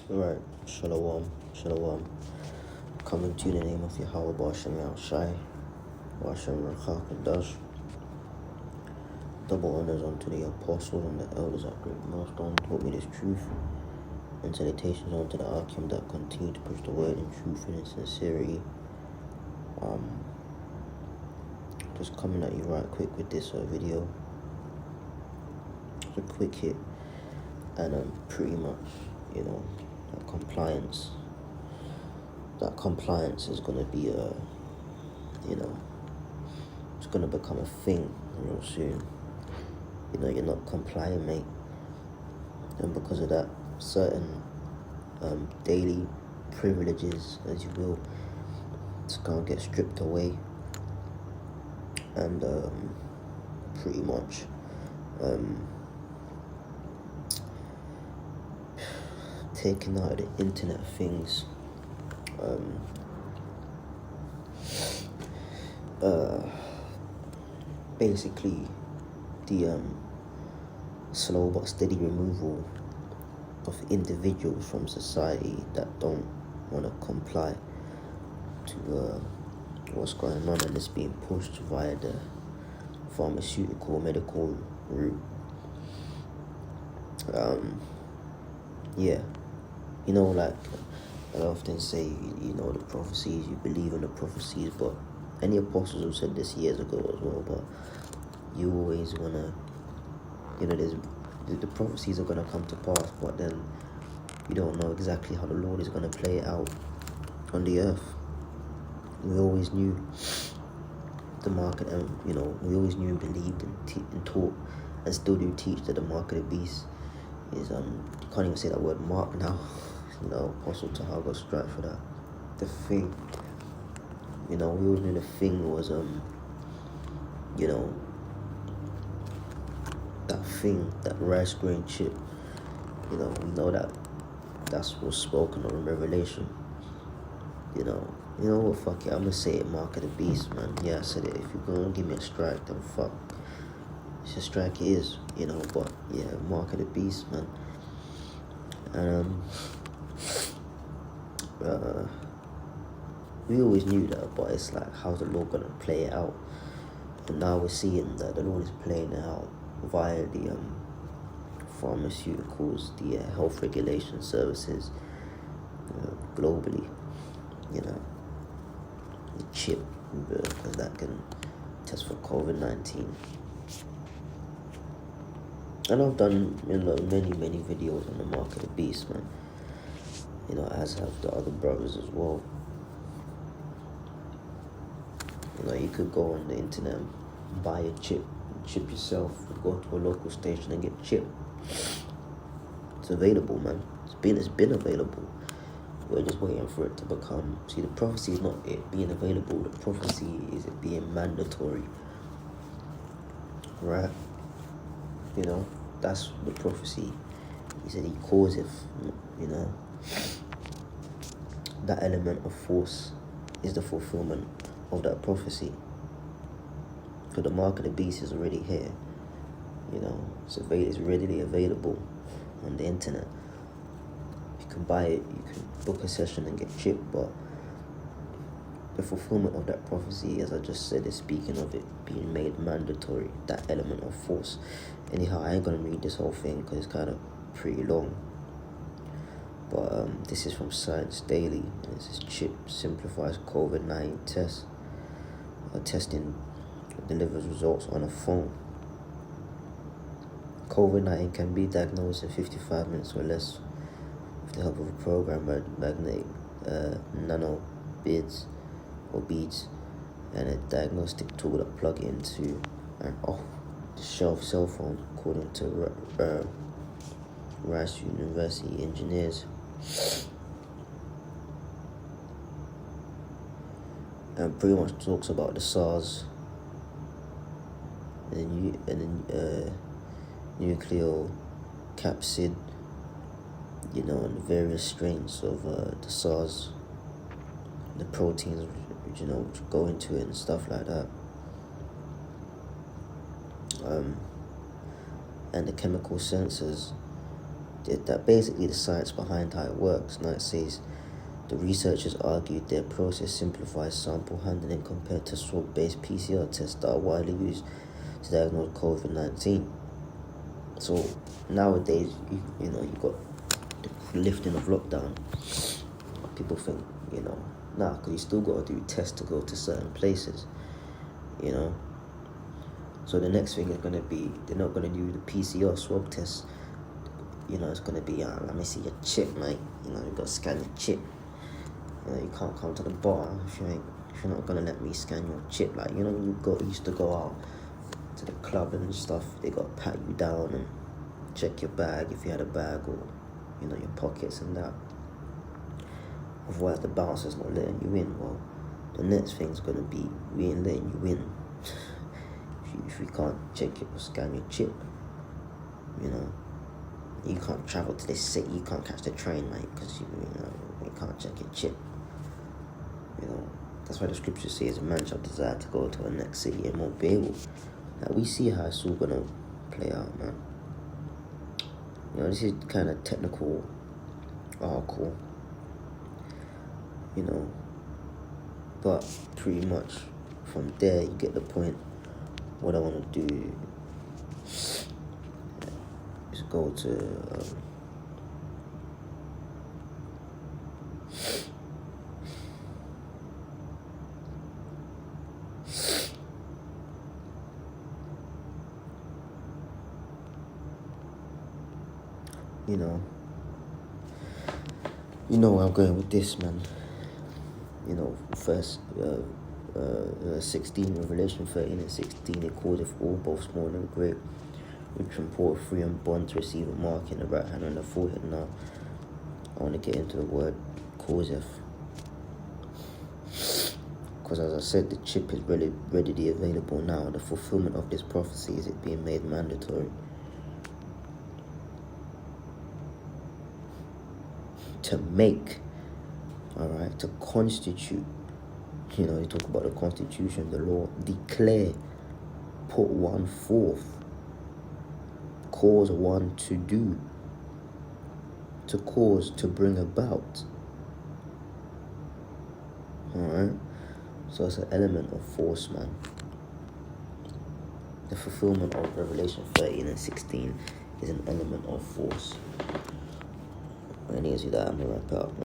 Right, Shalom, Shalom. Coming to you in the name of Yahweh Bashem Yahweh Shai, Bashem Rakha Kadash. Double honors unto the apostles and the elders at great milestone, taught me this truth, and salutations unto the Akim that continue to push the word in truth and in sincerity. Just coming at you right quick with this video. It's a quick hit, and pretty much, that compliance is gonna be it's gonna become a thing real soon. You're not compliant, mate, and because of that, certain daily privileges, as you will, it's gonna get stripped away, and pretty much taken out of the internet of things. Basically, the slow but steady removal of individuals from society that don't want to comply to what's going on, and it's being pushed via the pharmaceutical medical route. Like I often say, the prophecies, you believe in the prophecies, but any apostles who said this years ago as well, but you always wanna, the prophecies are gonna come to pass, but then you don't know exactly how the Lord is gonna play it out on the earth. We always knew the market, and we always knew and believed and taught, and still do teach, that the mark of the beast is you can't even say that word mark now. Apostle Tahar got strike for that. The thing, we always knew the thing was that thing, that rice grain chip. We know that that's what's spoken of in Revelation. You know what, fuck it, I'm gonna say it, mark of the beast, man. Yeah, I said it. If you're gonna give me a strike, then fuck, it's a strike it is, but yeah, mark of the beast, man. And we always knew that, but it's like, how's the Lord gonna play it out? And now we're seeing that the Lord is playing it out via the pharmaceuticals, the health regulation services globally. The chip that can test for COVID-19. And I've done many videos on the mark of the beast, man. As have the other brothers as well. You could go on the internet and buy a chip yourself, go to a local station and get chipped. It's available, man. It's been available. We're just waiting for it to become. See, the prophecy is not it being available. The prophecy is it being mandatory. Right? That's the prophecy. He said he causeth, that element of force is the fulfillment of that prophecy. Because the mark of the beast is already here. It's readily available on the internet. You can buy it, you can book a session and get chipped, but the fulfillment of that prophecy, as I just said, is speaking of it being made mandatory, that element of force. Anyhow, I ain't gonna read this whole thing because it's kind of pretty long. But this is from Science Daily. This is chip simplifies COVID-19 test. Testing delivers results on a phone. COVID-19 can be diagnosed in 55 minutes or less with the help of a program by magnetic nano beads, and a diagnostic tool that plug into an off-the-shelf cell phone, according to Rice University engineers. And pretty much talks about the SARS and the nucleocapsid, and the various strains of the SARS, the proteins which go into it and stuff like that, and the chemical sensors that basically the science behind how it works. Now it says the researchers argued their process simplifies sample handling compared to swab-based PCR tests that are widely used to diagnose COVID-19. So nowadays, you got the lifting of lockdown. People think, because you still got to do tests to go to certain places, So the next thing is going to be, they're not going to do the PCR swab test. It's going to be, let me see your chip, mate. You got to scan your chip. You can't come to the bar if you're not going to let me scan your chip. Like, you used to go out to the club and stuff. They got to pat you down and check your bag if you had a bag, or, your pockets and that. Otherwise, the bouncer's not letting you in. Well, the next thing's going to be, we ain't letting you in. If you can't scan your chip, you can't travel to this city, you can't catch the train, mate, because you can't check your chip. That's why the scripture says a man shall desire to go to the next city and won't be able. Now we see how it's all gonna play out, man. This is kind of technical article, but pretty much from there you get the point. What I want to do is go to where I'm going with this, man. First 16, Revelation 13 and 16, it calleth all, both small and great, which from port free and bond to receive a mark in the right hand and the forehead. Now I want to get into the word causeth, because as I said, the chip is readily available now. The fulfillment of this prophecy is it being made mandatory. To make, to constitute, you talk about the constitution, the law, declare, put one forth, cause one to do, to cause, to bring about. So it's an element of force, man. The fulfillment of Revelation 13 and 16 is an element of force. When it is that, I'm going to wrap up.